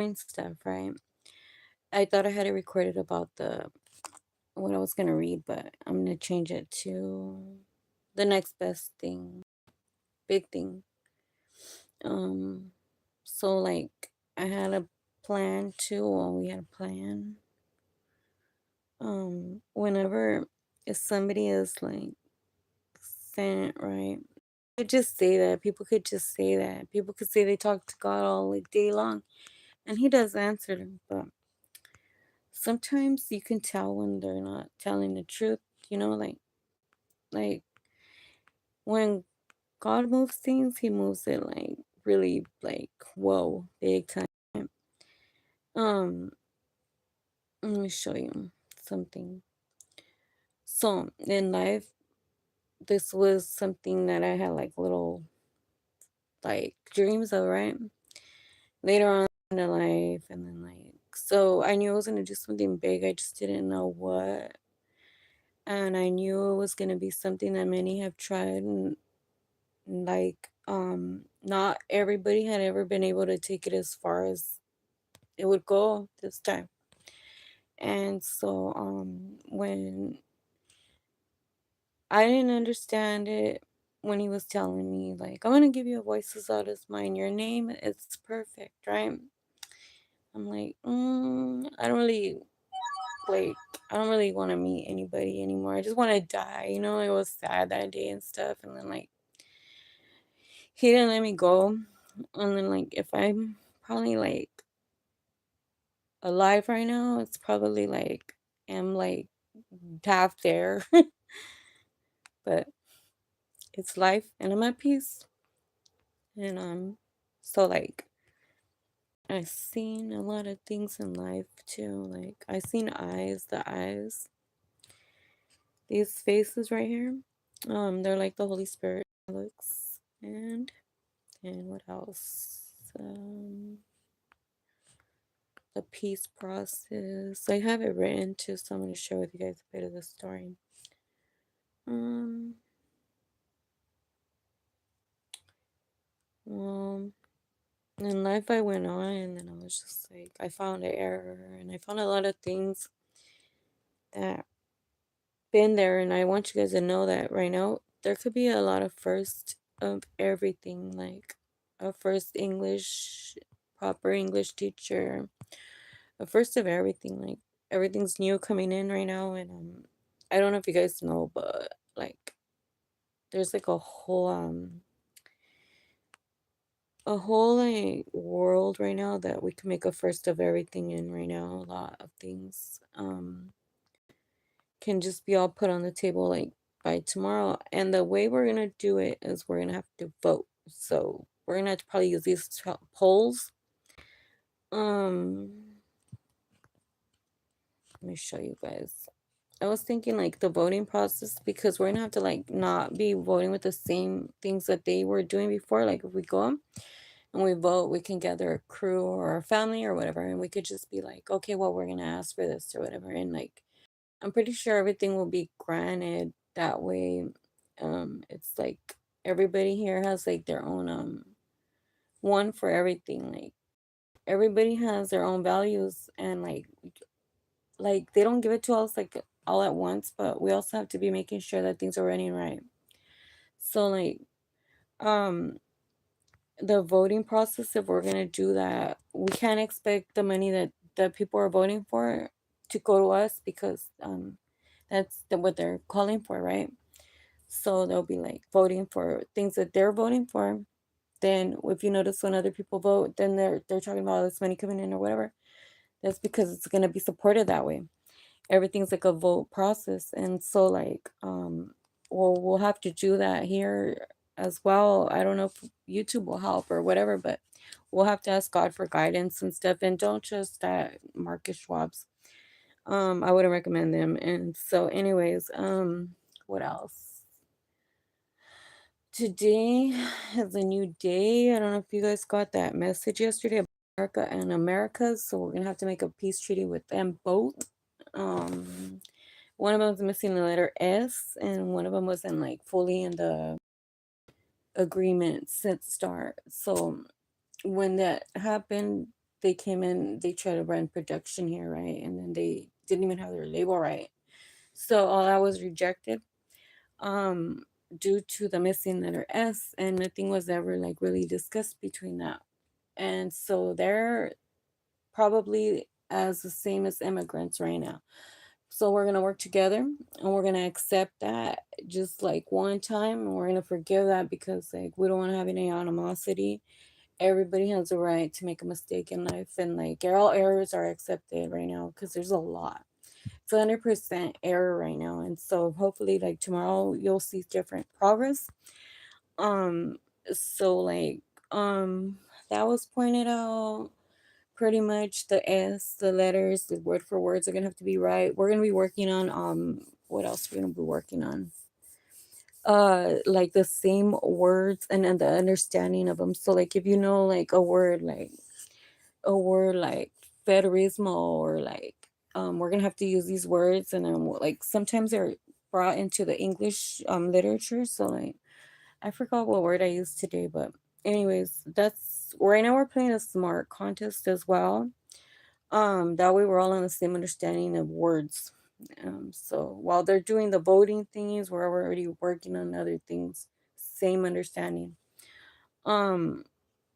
and stuff, right? I thought I had it recorded about the what I was gonna read, but I'm gonna change it to the next best thing, big thing. Um, so like I had a plan too, or we had a plan. Whenever if somebody is like sent, right? Could just say that. People could just say that. People could say they talk to God all like day long, and He does answer them. But sometimes you can tell when they're not telling the truth. You know, like when God moves things, He moves it like really like whoa, big time. Um, let me show you something. So in life, this was something that I had like little like dreams of, right? Later on in the life, and then like so I knew I was gonna do something big. I just didn't know what, and I knew it was gonna be something that many have tried, and like not everybody had ever been able to take it as far as it would go this time. And so when I didn't understand it, when he was telling me like I'm gonna give you a voice as loud as mine, your name it's perfect, right? I'm like, I don't really like I don't really want to meet anybody anymore. I just want to die. You know, it was sad that day and stuff. And then like he didn't let me go. And then like if I'm probably like alive right now, it's probably like I'm like half there. But it's life and I'm at peace. And so like I've seen a lot of things in life too. Like I seen the eyes, these faces right here. They're like the Holy Spirit looks. And what else? The peace process. I have it written too, so I'm gonna share with you guys a bit of the story. Um, well, in life I went on, and then I was just like, I found an error, and I found a lot of things that been there, and I want you guys to know that right now there could be a lot of first of everything, like a first English, proper English teacher, a first of everything, like everything's new coming in right now. And I don't know if you guys know, but like there's like a whole like world right now that we can make a first of everything in right now. A lot of things can just be all put on the table like by tomorrow. And the way we're gonna do it is we're gonna have to vote. So we're gonna have to probably use these polls. um let me show you guys. I was thinking like the voting process, because we're gonna have to like not be voting with the same things that they were doing before. Like if we go and we vote, we can gather a crew or a family or whatever, and we could just be like, okay, well, we're gonna ask for this or whatever. And like I'm pretty sure everything will be granted that way. It's like everybody here has like their own one for everything. Like everybody has their own values, and like they don't give it to us like all at once, but we also have to be making sure that things are running right. So like um the voting process, if we're gonna do that, we can't expect the money that the people are voting for to go to us, because that's what they're calling for, right? So they'll be like voting for things that they're voting for. Then if you notice when other people vote, then they're talking about all this money coming in or whatever. That's because it's gonna be supported that way. Everything's like a vote process. And so like we'll have to do that here as well. I don't know if YouTube will help or whatever, but we'll have to ask God for guidance and stuff. And don't just at Marcus Schwab's. I wouldn't recommend them. And so anyways, what else? Today is a new day. I don't know if you guys got that message yesterday about America and Americas, so we're gonna have to make a peace treaty with them both. um One of them was missing the letter S, and one of them wasn't like fully in the agreement since start. So when that happened, they came in, they tried to run production here, right? And then they didn't even have their label right. So all that was rejected um due to the missing letter S, and nothing was ever like really discussed between that. And so they're probably as the same as immigrants right now. So we're gonna work together and we're gonna accept that just like one time, and we're gonna forgive that because like we don't want to have any animosity. Everybody has a right to make a mistake in life, and like all errors are accepted right now because there's a lot. It's 100% error right now, and so hopefully like tomorrow you'll see different progress. Um, so like um that was pointed out. Pretty much the S, the letters, the word for words are gonna have to be right. We're gonna be working on what else we're gonna be working on? Like the same words and the understanding of them. So like if you know like a word like federismo, or like we're gonna have to use these words, and then like sometimes they're brought into the English literature. So like I forgot what word I used today, but anyways, that's right now we're playing a smart contest as well. That way we're all on the same understanding of words. So while they're doing the voting things, we're already working on other things. Same understanding. Um,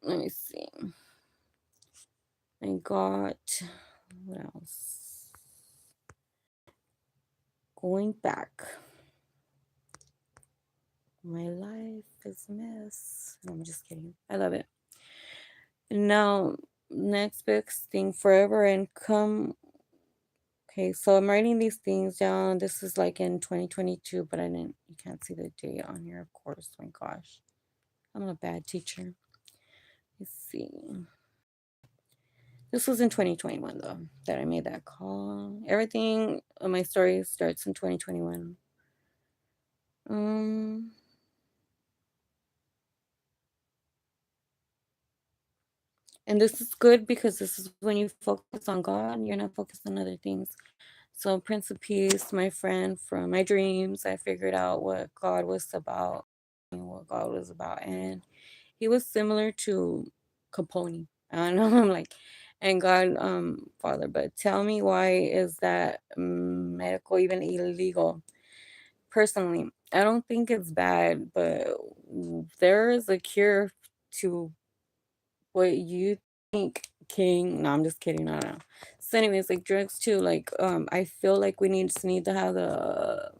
Let me see. I got what else? Going back. My life is a mess. No, I'm just kidding. I love it. Now, next big thing, forever income. Okay, so I'm writing these things down. This is like in 2022, but you can't see the date on here, of course. My gosh, I'm a bad teacher. Let's see. This was in 2021, though, that I made that call. Everything of my story starts in 2021. Um, and this is good because this is when you focus on God, you're not focused on other things. So, Prince of Peace, my friend from my dreams, I figured out what God was about, and he was similar to Capone. I don't know. I'm like, and God, Father, but tell me, why is that medical even illegal? Personally, I don't think it's bad, but there is a cure to what you think, King. No, I'm just kidding. I don't know. So, anyways, like drugs too. Like, I feel like we need to have the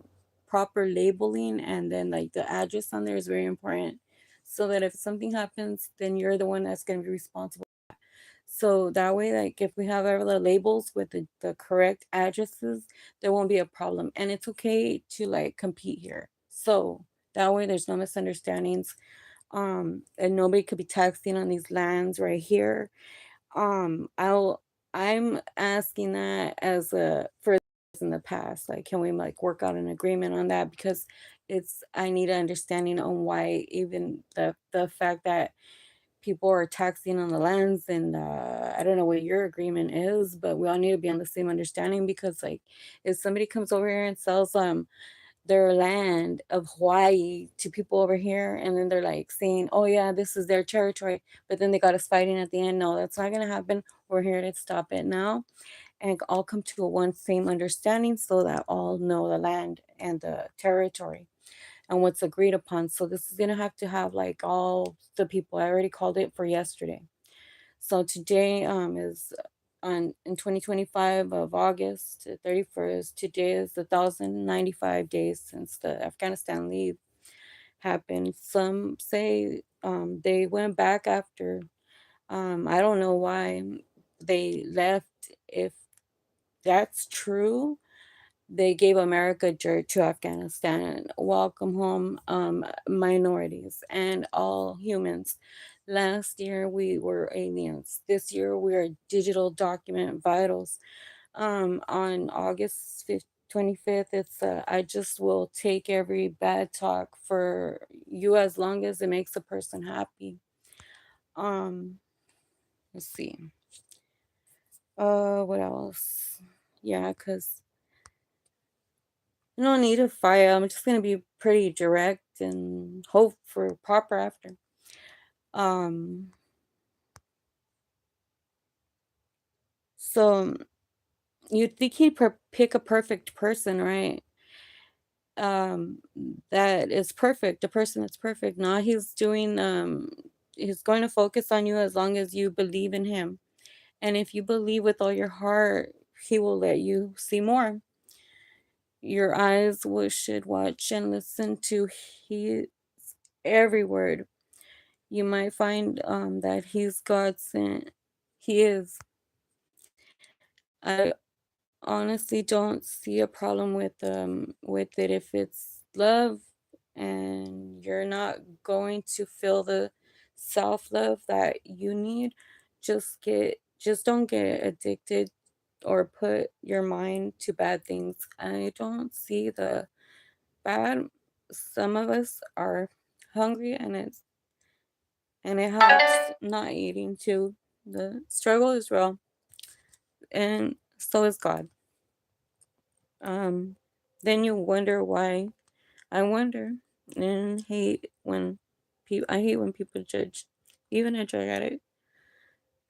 proper labeling, and then like the address on there is very important, so that if something happens, then you're the one that's gonna be responsible. So that way, like if we have all the labels with the correct addresses, there won't be a problem, and it's okay to like compete here. So that way, there's no misunderstandings, and nobody could be taxing on these lands right here. I'm asking that as a for in the past, like can we like work out an agreement on that, because it's I need an understanding on why, even the fact that people are taxing on the lands. And I don't know what your agreement is, but we all need to be on the same understanding, because like if somebody comes over here and sells their land of Hawaii to people over here, and then they're like saying, "Oh yeah, this is their territory," but then they got us fighting at the end. No, that's not gonna happen. We're here to stop it now and all come to a one same understanding, so that all know the land and the territory and what's agreed upon. So this is gonna have to have like all the people. I already called it for yesterday. So today is on in 2025 of August 31st. Today is 1,095 days since the Afghanistan leave happened. Some say they went back after. I don't know why they left. If that's true, they gave America dirt to Afghanistan. Welcome home, minorities and all humans. Last year we were aliens. This year we are digital document vitals. On August 25th, it's I just will take every bad talk for you as long as it makes a person happy. Um, let's see. What else? Yeah, cause no need to fight. I'm just gonna be pretty direct and hope for proper after. Um, So you'd think he'd pick a perfect person, right? Um, that is perfect, a person that's perfect. Now he's going to focus on you as long as you believe in him. And if you believe with all your heart, he will let you see more. Your eyes should watch and listen to his every word. You might find that he's God sent. He is. I honestly don't see a problem with it if it's love and you're not going to feel the self-love that you need. Just don't get addicted or put your mind to bad things. I don't see the bad. Some of us are hungry and it helps not eating too. The struggle is real and so is God. Um, then you wonder why. I wonder and hate when I hate when people judge, even a drug addict.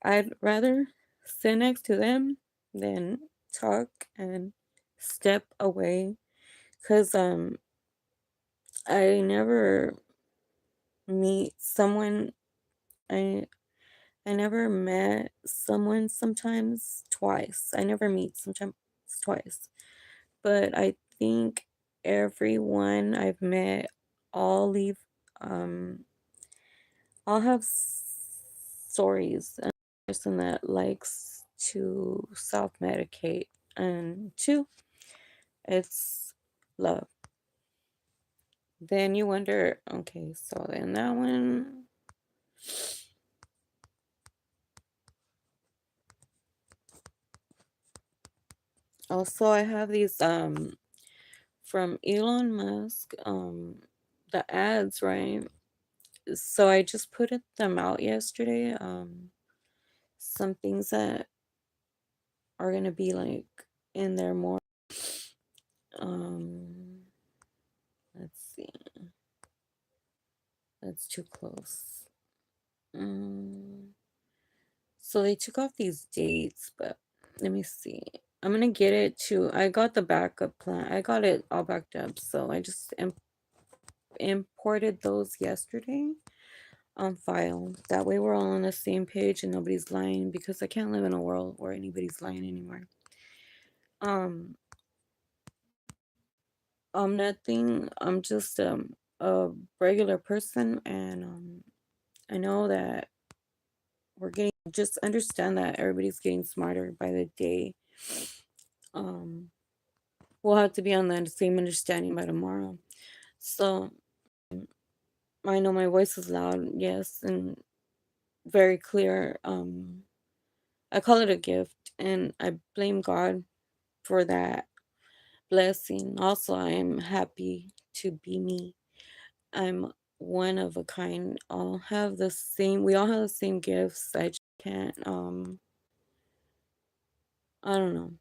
I'd rather sit next to them than talk and step away because I never meet someone I I never met someone sometimes twice. I never meet sometimes twice. But I think everyone I've met all leave um all have stories and a person that likes to self-medicate and two it's love. Then you wonder, okay, so then that one also I have these from Elon Musk the ads, right? So I just them out yesterday. Some things that are gonna be like in there more. Um, let's see. That's too close. Um, so they took off these dates, but let me see. I'm gonna get it to. I got the backup plan. I got it all backed up, so I just imported those yesterday on file. That way we're all on the same page and nobody's lying because I can't live in a world where anybody's lying anymore. Um, I'm nothing. I'm just a regular person, and I know that we're getting. Just understand that everybody's getting smarter by the day. Um, we'll have to be on the same understanding by tomorrow. So I know my voice is loud, yes, and very clear. I call it a gift, and I blame God for that blessing. Also, I am happy to be me. I'm one of a kind. We all have the same gifts. I just can't I don't know.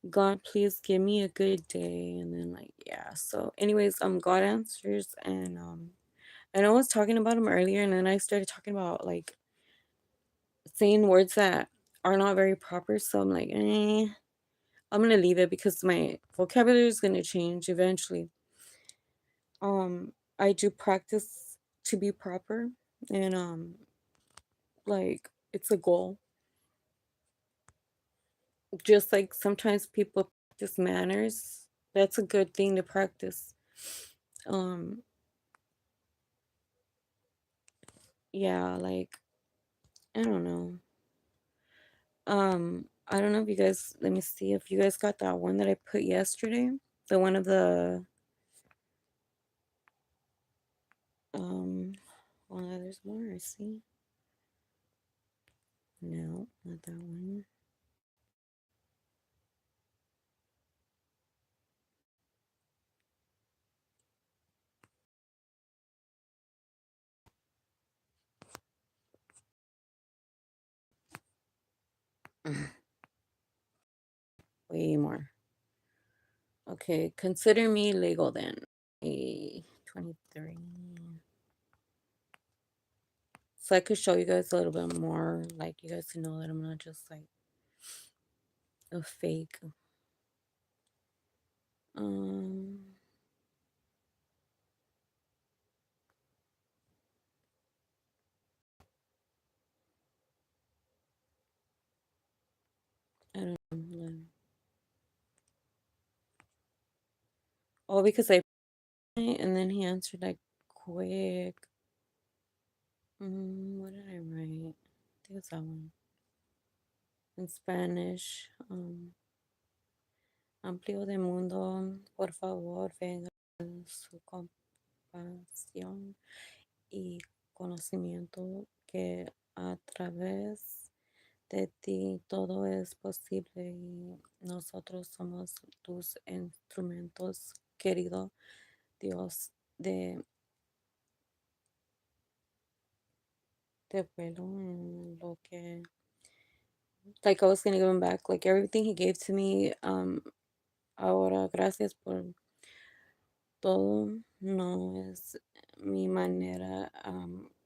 God, please give me a good day. And then like, yeah. So anyways, God answers and I know I was talking about him earlier and then I started talking about like saying words that are not very proper. So I'm like, I'm gonna leave it because my vocabulary is gonna change eventually. I do practice to be proper and like it's a goal. Just like sometimes people practice manners, that's a good thing to practice. Um, yeah, like I don't know. I don't know if you guys let me see if you guys got that one that I put yesterday. The one of the um well there's more, I see. No, not that one. Way more. Okay, consider me legal then. A 23. So I could show you guys a little bit more, like you guys to know that I'm not just like a fake. Um, I don't know. Oh, because I and then he answered like quick. What did I write? I think it's that one in Spanish. Amplio de mundo, por favor, venga su compasión y conocimiento que a través de ti todo es posible y nosotros somos tus instrumentos, querido Dios, de vuelo en lo que, like I was gonna give him back, like everything he gave to me, ahora gracias por todo, no es mi manera,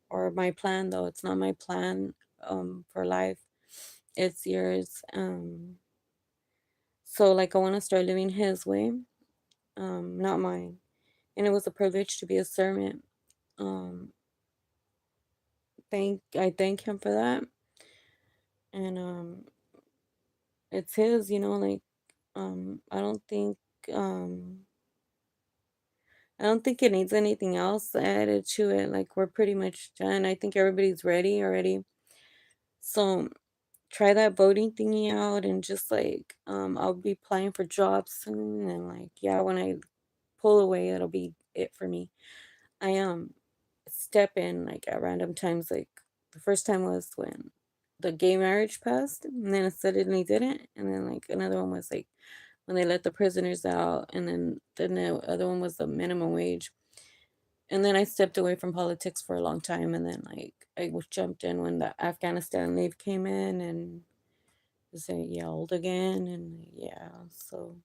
or my plan though, it's not my plan, for life, it's yours, so like I want to start living his way, not mine. And it was a privilege to be a servant. Um, I thank him for that, and it's his. Like I don't think um, I don't think it needs anything else added to it. Like we're pretty much done. I think everybody's ready already. So try that voting thingy out, and just like I'll be applying for jobs soon, and like yeah, when I pull away, that'll be it for me. I step in like at random times. Like the first time was when the gay marriage passed, and then it suddenly didn't. And then like another one was like when they let the prisoners out, and then the other one was the minimum wage. And then I stepped away from politics for a long time, and then like I was jumped in when the Afghanistan leave came in, and they yelled again, and yeah, so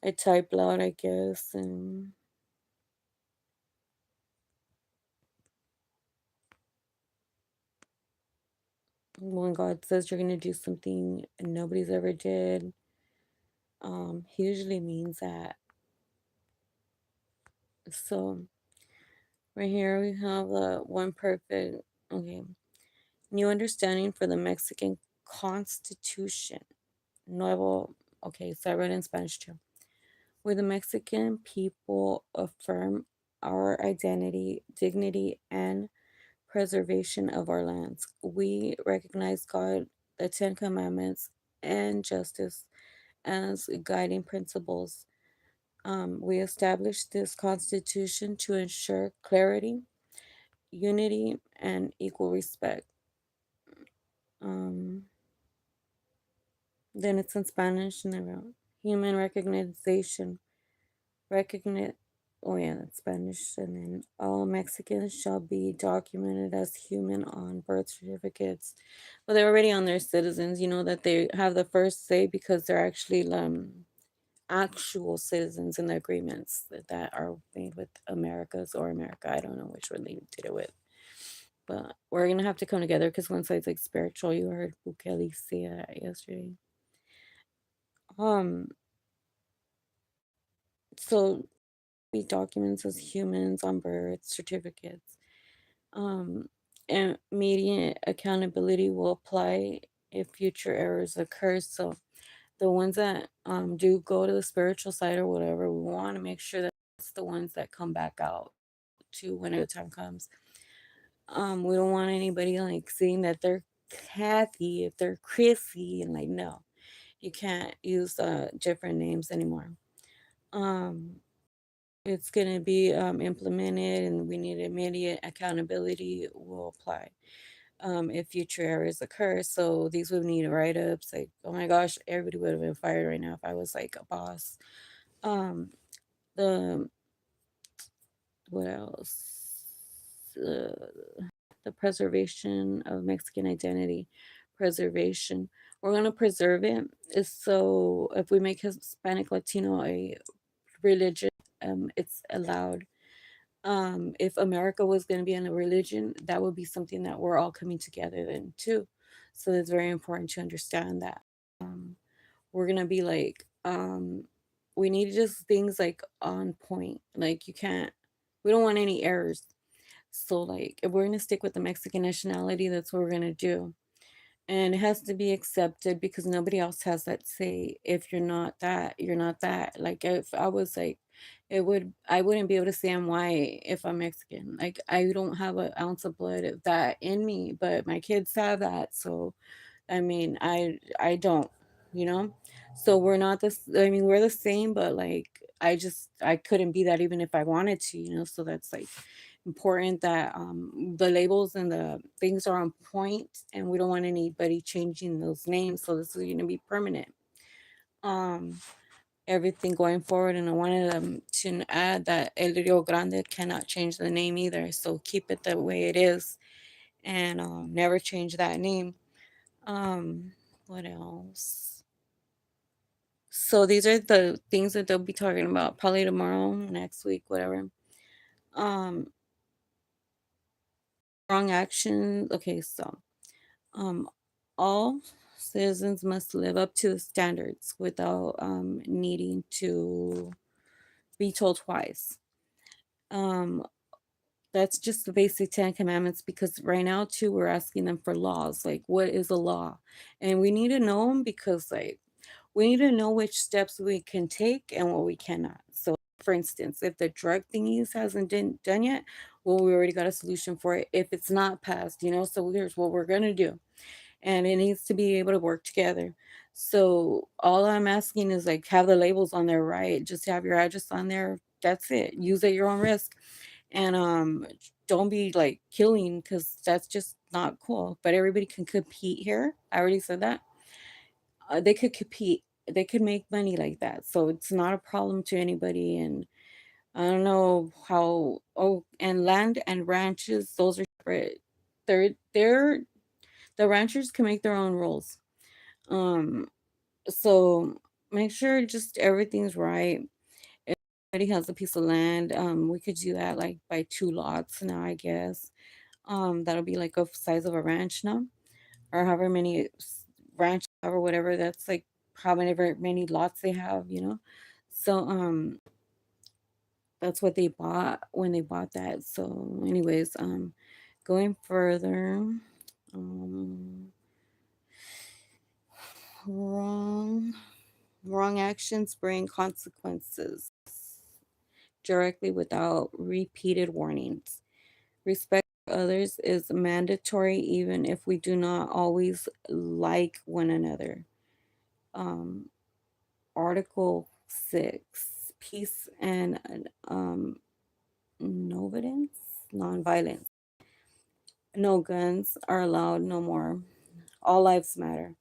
I typed loud, I guess, and when God says you're gonna do something nobody's ever did, he usually means that. So right here we have the one perfect, okay, new understanding for the Mexican Constitution. Nuevo, okay, so I read in Spanish too. Where the Mexican people affirm our identity, dignity, and preservation of our lands. We recognize God, the Ten Commandments, and justice as guiding principles. We established this constitution to ensure clarity, unity, and equal respect. Um, then it's in Spanish, and I wrote human recognition. Recognize. Oh yeah, that's Spanish. And then all Mexicans shall be documented as human on birth certificates. Well, they're already on their citizens. You know that they have the first say because they're actually actual citizens in the agreements that are made with Americas or America. I don't know which one they did it with. But we're gonna have to come together because one side's like spiritual. You heard Bukele say that yesterday. Um, so we documents as humans on birth certificates. Um, and immediate accountability will apply if future errors occur. So the ones that do go to the spiritual side or whatever, we want to make sure that it's the ones that come back out to whenever the time comes. We don't want anybody like seeing that they're Kathy if they're Chrissy, and like no, you can't use different names anymore. Um, it's gonna be implemented, and we need immediate accountability will apply if future errors occur. So these would need write ups. Like, oh my gosh, everybody would have been fired right now if I was like a boss. Um, the what else? The preservation of Mexican identity, preservation. We're gonna preserve it. Is so if we make Hispanic Latino a religion, it's allowed. If America was going to be in a religion, that would be something that we're all coming together in too. So it's very important to understand that. Um, we're gonna be like, we need just things like on point. Like you can't, we don't want any errors. So like if we're gonna stick with the Mexican nationality, that's what we're gonna do. And it has to be accepted because nobody else has that say. If you're not that, you're not that. Like if I was like, I wouldn't be able to say I'm white if I'm Mexican. Like I don't have an ounce of blood of that in me, but my kids have that. So I mean, I don't, you know? So we're not this, I mean, we're the same, but like I couldn't be that even if I wanted to, you know? So that's like important that the labels and the things are on point, and we don't want anybody changing those names. So this is going to be permanent. Um Everything going forward, and I wanted to add that El Rio Grande cannot change the name either. So keep it the way it is, and never change that name. Um, what else? So these are the things that they'll be talking about probably tomorrow, next week, whatever. Um, Wrong action. Okay, so um, all citizens must live up to the standards without needing to be told twice. Um, that's just the basic Ten Commandments because right now too we're asking them for laws. Like, what is a law? And we need to know them because like we need to know which steps we can take and what we cannot. So, for instance, if the drug thingies hasn't been done yet, well, we already got a solution for it. If it's not passed, you know, so here's what we're gonna do, and it needs to be able to work together. So all I'm asking is like have the labels on there, right? Just have your address on there. That's it. Use at your own risk, and don't be like killing because that's just not cool. But everybody can compete here. I already said that they could compete, they could make money like that, so it's not a problem to anybody. And I don't know how. Oh, and land and ranches, those are separate. They're the ranchers can make their own rules. um so make sure just everything's right. If everybody has a piece of land, we could do that like by two lots now, I guess. That'll be like a size of a ranch now, or however many ranch or whatever. That's like however many lots they have, you know. So that's what they bought when they bought that. So anyways, going further, um wrong wrong actions bring consequences directly without repeated warnings. Respect for others is mandatory even if we do not always like one another. um Article 6, peace and novidence, nonviolence. No guns are allowed no more. All lives matter.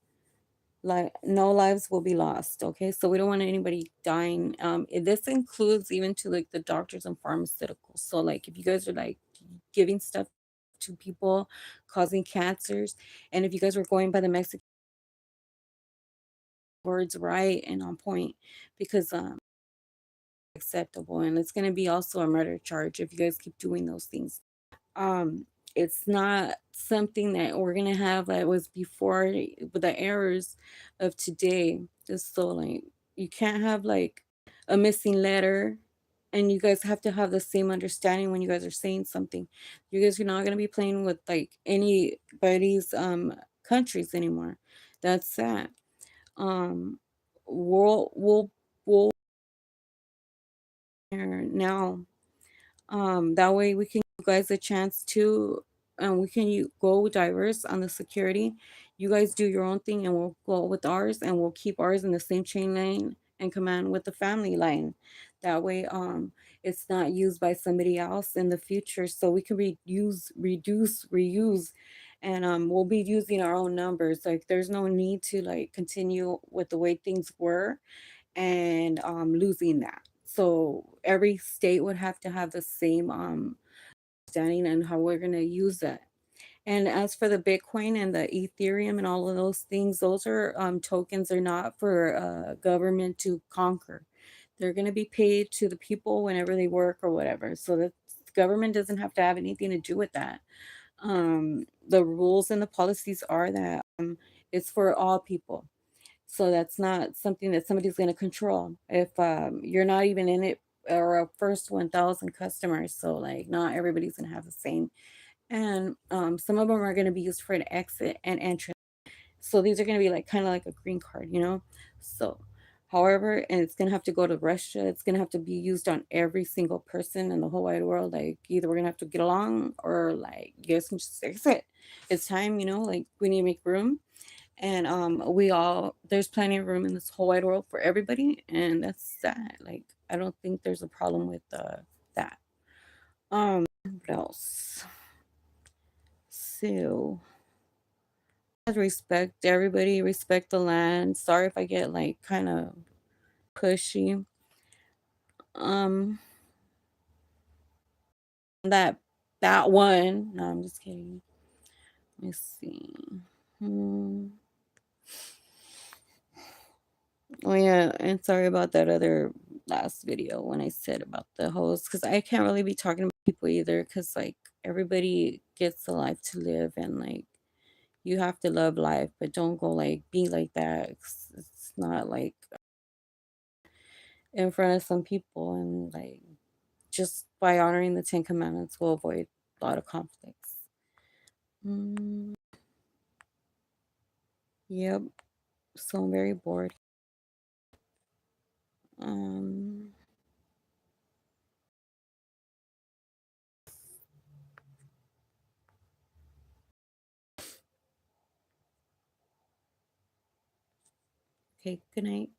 Like no lives will be lost. Okay, so we don't want anybody dying. This includes even to like the doctors and pharmaceuticals. So like if you guys are like giving stuff to people causing cancers, and if you guys were going by the Mexican words right and on point, because acceptable, and it's going to be also a murder charge if you guys keep doing those things. um it's not something that we're going to have that was before with the errors of today. Just so like you can't have like a missing letter, and you guys have to have the same understanding when you guys are saying something. You guys are not going to be playing with like anybody's countries anymore. That's sad. um we'll now. That way we can give you guys a chance to, and we can go diverse on the security. You guys do your own thing, and we'll go with ours, and we'll keep ours in the same chain lane and command with the family line. That way, it's not used by somebody else in the future, so we can reuse, reduce, reuse, and we'll be using our own numbers. Like, there's no need to like continue with the way things were and losing that. So every state would have to have the same standing and how we're going to use that. And as for the Bitcoin and the Ethereum and all of those things, those are tokens. They're not for government to conquer. They're going to be paid to the people whenever they work or whatever. So the government doesn't have to have anything to do with that. The rules and the policies are that it's for all people. So that's not something that somebody's going to control. If you're not even in it or a first 1,000 customers, so like not everybody's going to have the same. And some of them are going to be used for an exit and entrance. So these are going to be like kind of like a green card, you know? So, however, and it's going to have to go to Russia. It's going to have to be used on every single person in the whole wide world. Like, either we're going to have to get along or like, you guys can just exit. It's time, you know, like we need to make room. And we all, there's plenty of room in this whole wide world for everybody. And that's that. Like, I don't think there's a problem with that. What else? So, respect everybody, respect the land. Sorry if I get like kind of pushy. Um, that that one. No, I'm just kidding. Let me see. Hmm. Oh yeah, and sorry about that other last video when I said about the host, because I can't really be talking about people either, because like everybody gets a life to live, and like you have to love life, but don't go like be like that. It's not like in front of some people, and like just by honoring the Ten Commandments, we'll avoid a lot of conflicts. Mm, yep. So I'm very bored. Um, okay, good night.